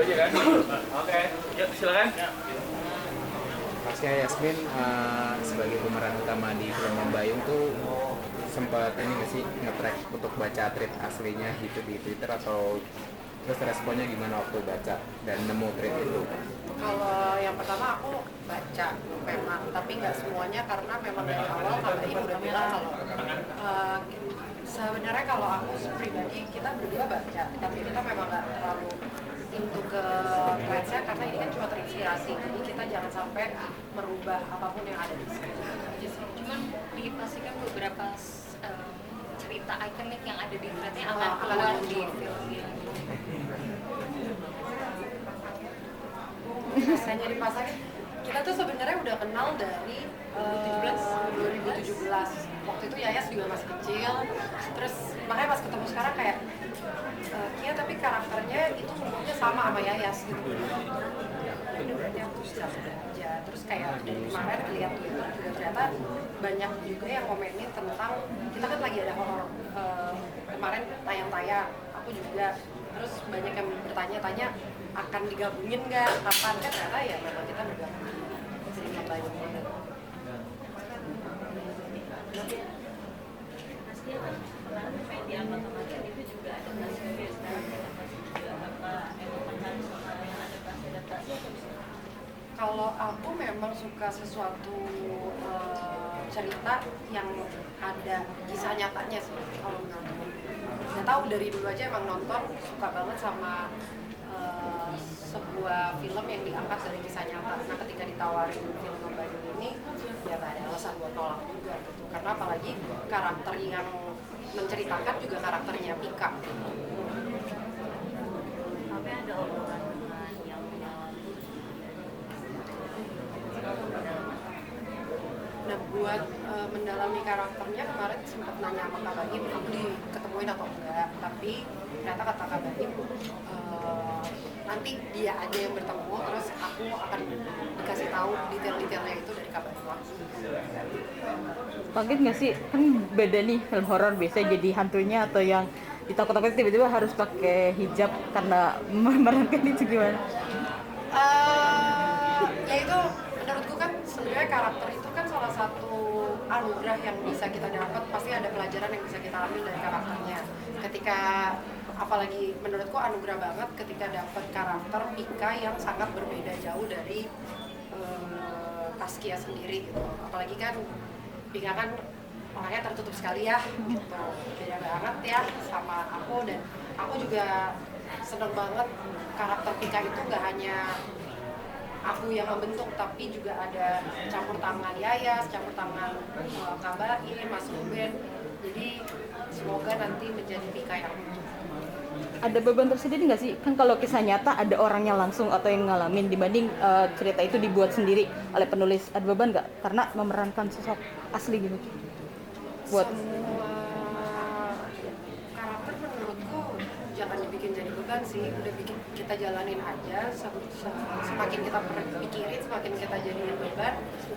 aja kan? Oke, yuk silakan. Pasnya Yasmin sebagai pemeran utama di film Membayung tuh sempat ini nggak sih nge-track untuk baca tweet aslinya gitu di Twitter, atau terus responnya gimana waktu baca dan nemu tweet itu? Kalau yang pertama aku baca memang, tapi nggak semuanya karena memang dari awal Kak Ibu udah bilang kalau sebenarnya kalau aku pribadi kita berdua baca, tapi kita memang nggak terlalu into ke threads-nya karena ini kan cuma terinspirasi, jadi kita jangan sampai merubah apapun yang ada di sini. Cuman dipastikan beberapa cerita ikonik yang ada di thread-nya akan keluar di filmnya. Rasanya dipasangin, kita tuh sebenarnya udah kenal dari 2017. Waktu itu Yayas juga masih kecil, terus makanya pas ketemu sekarang kayak Kia tapi karakternya itu umurnya sama Yayas gitu. Ini berarti aku bisa aja. Terus kayak dari kemarin lihat Twitter juga ternyata banyak juga yang komenin tentang kita kan lagi ada horor kemarin tayang-tayang, aku juga. Terus banyak yang bertanya-tanya akan digabungin nggak, kapan, kan ternyata ya memang kita bergabung jadi Membayung ini. Pastinya kan kemarin pengen diangkat kemarin itu juga ada adaptasi juga apa emang tertarik sama yang adaptasi atau bisa? Kalau aku memang suka sesuatu cerita yang ada kisah nyatanya sih kalau menurutku. Nggak tahu dari dulu aja emang nonton suka banget sama sebuah film yang diangkat dari kisah nyata. Nah ketika ditawarin film Membayung ini ya nggak ada alasan buat nolak juga gitu. Karena apalagi karakter yang menceritakan juga karakternya Pika. Tapi ada obrolan dengan yang Nah buat mendalami karakternya kemarin sempat nanya sama Kak Bagim, aku diketemuin atau enggak, tapi ternyata kata Kak Bagim nanti dia aja yang bertemu, terus aku akan dikasih tahu detail-detailnya itu dari Kak Bagim langsung. Kaget nggak sih, kan beda nih film horor biasanya jadi hantunya atau yang ditakut-takutin tiba-tiba harus pakai hijab karena memerankan itu gimana? Ya itu menurutku kan sebenarnya karakter itu kan salah satu anugerah yang bisa kita dapat, pasti ada pelajaran yang bisa kita ambil dari karakternya. Ketika apalagi menurutku anugerah banget ketika dapat karakter Pika yang sangat berbeda jauh dari Taskia sendiri gitu. Apalagi kan Pika kan orangnya tertutup sekali ya gitu. Beda banget ya sama aku, dan aku juga seneng banget karakter Pika itu gak hanya aku yang membentuk, tapi juga ada campur tangan Yayas, campur tangan Kak Baim, Mas Ruben. Jadi semoga nanti menjadi Pika yang utuh. Ada beban tersendiri nggak sih? Kan kalau kisah nyata ada orangnya langsung atau yang ngalamin dibanding cerita itu dibuat sendiri oleh penulis. Ada beban nggak? Karena memerankan sosok asli gitu. Buat Semua karakter menurutku jangan dibikin jadi beban sih, udah bikin kita jalanin aja. Semakin kita pikirin, semakin kita jadiin beban,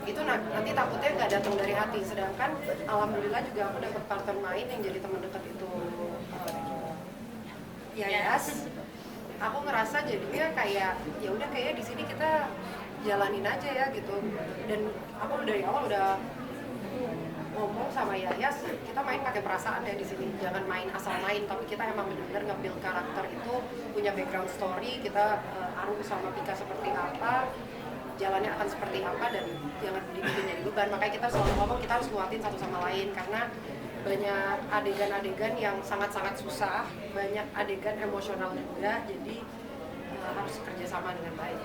itu nanti takutnya nggak datang dari hati. Sedangkan alhamdulillah juga aku dapat partner main yang jadi teman dekat itu Yayas. Aku ngerasa jadinya kayak ya udah kayak di sini kita jalanin aja ya gitu. Dan aku dari awal udah ngomong sama Yayas, kita main pakai perasaan ya di sini, jangan main asal main, tapi kita emang benar-benar nge-build karakter itu punya background story, kita Arum sama Pika seperti apa, jalannya akan seperti apa, dan jangan dibikin jadi beban. Makanya kita selalu ngomong kita harus nguatin satu sama lain karena banyak adegan-adegan yang sangat-sangat susah, banyak adegan emosional juga, jadi harus kerjasama dengan baik.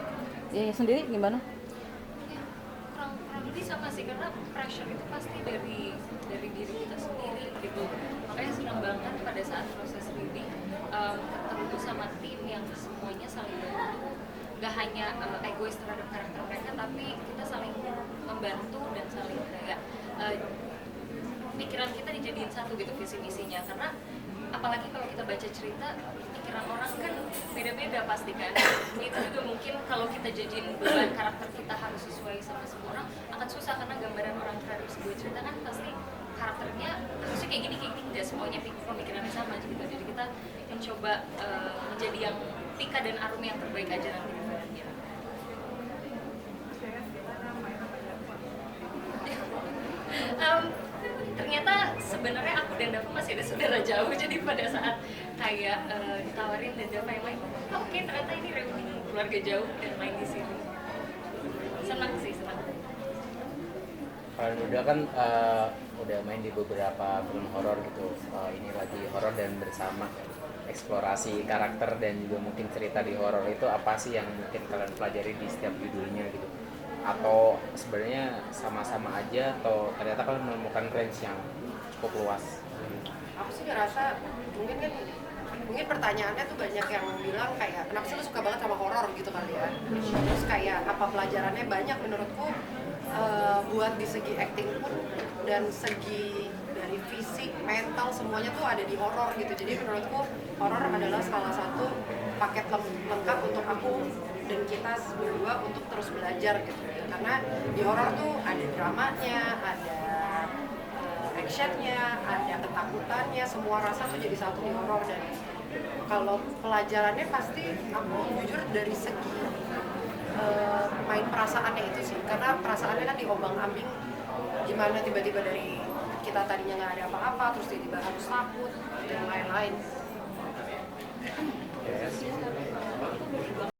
ya sendiri gimana? kurang lebih sama sih, karena pressure itu pasti dari diri kita sendiri gitu. Makanya senang banget pada saat proses reading ketemu sama tim yang semuanya saling bantu, gak hanya egois terhadap karakter mereka, tapi kita saling membantu dan saling kayak pikiran kita dijadiin satu gitu visi misinya. Karena apalagi kalau kita baca cerita, pikiran orang kan beda-beda pasti kan. Itu juga mungkin kalau kita jadiin beban karakter kita harus sesuai sama semua orang, akan susah karena gambaran orang terhadap sebuah cerita kan pasti karakternya harusnya kayak gini, tidak semuanya pemikirannya sama gitu. Jadi kita mencoba menjadi yang Tika dan Arum yang terbaik aja nanti di filmnya. Ternyata sebenarnya aku dan Dava masih ada saudara jauh, jadi pada saat kayak ditawarin dan Dava yang main, oke, ternyata ini reuni keluarga jauh dan main di sini. Senang sih, senang. Kalau udah kan udah main di beberapa film horor gitu. Ini lagi horor dan bersama eksplorasi karakter dan juga mungkin cerita di horor itu apa sih yang mungkin kalian pelajari di setiap judulnya gitu? Atau sebenarnya sama-sama aja atau ternyata kalian menemukan range yang cukup luas? Aku sih ngerasa mungkin pertanyaannya tuh banyak yang bilang kayak kenapa sih lu suka banget sama horor gitu kali ya. Terus kayak apa pelajarannya, banyak menurutku buat di segi acting pun dan segi dari fisik, mental, semuanya tuh ada di horor gitu. Jadi menurutku horor adalah salah satu paket lengkap untuk aku dan kita berdua untuk terus belajar gitu. Karena di horor tuh ada dramanya, ada actionnya, ada ketakutannya, semua rasa tuh jadi satu di horor. Dan kalau pelajarannya pasti aku jujur dari segi main perasaannya itu sih, karena perasaannya kan diombang-ambing, gimana tiba-tiba dari kita tadinya nggak ada apa-apa terus tiba-tiba harus takut dan lain-lain. Yes.